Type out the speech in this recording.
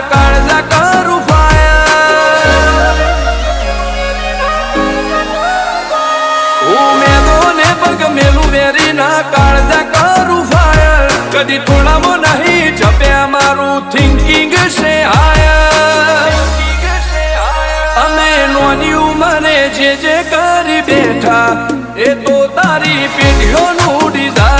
કાળજા કરું ફાયર હું મેદોને પગ મેલું વેરી ના કાળજા કરું ફાયર કદી થોડામાં નહીં જપ્યા મારું થિંકિંગ છે હાયર અમે નોની ઉંમરે જે કરી બેઠા એ તો તારી પેઢીઓનું ડિઝાઇન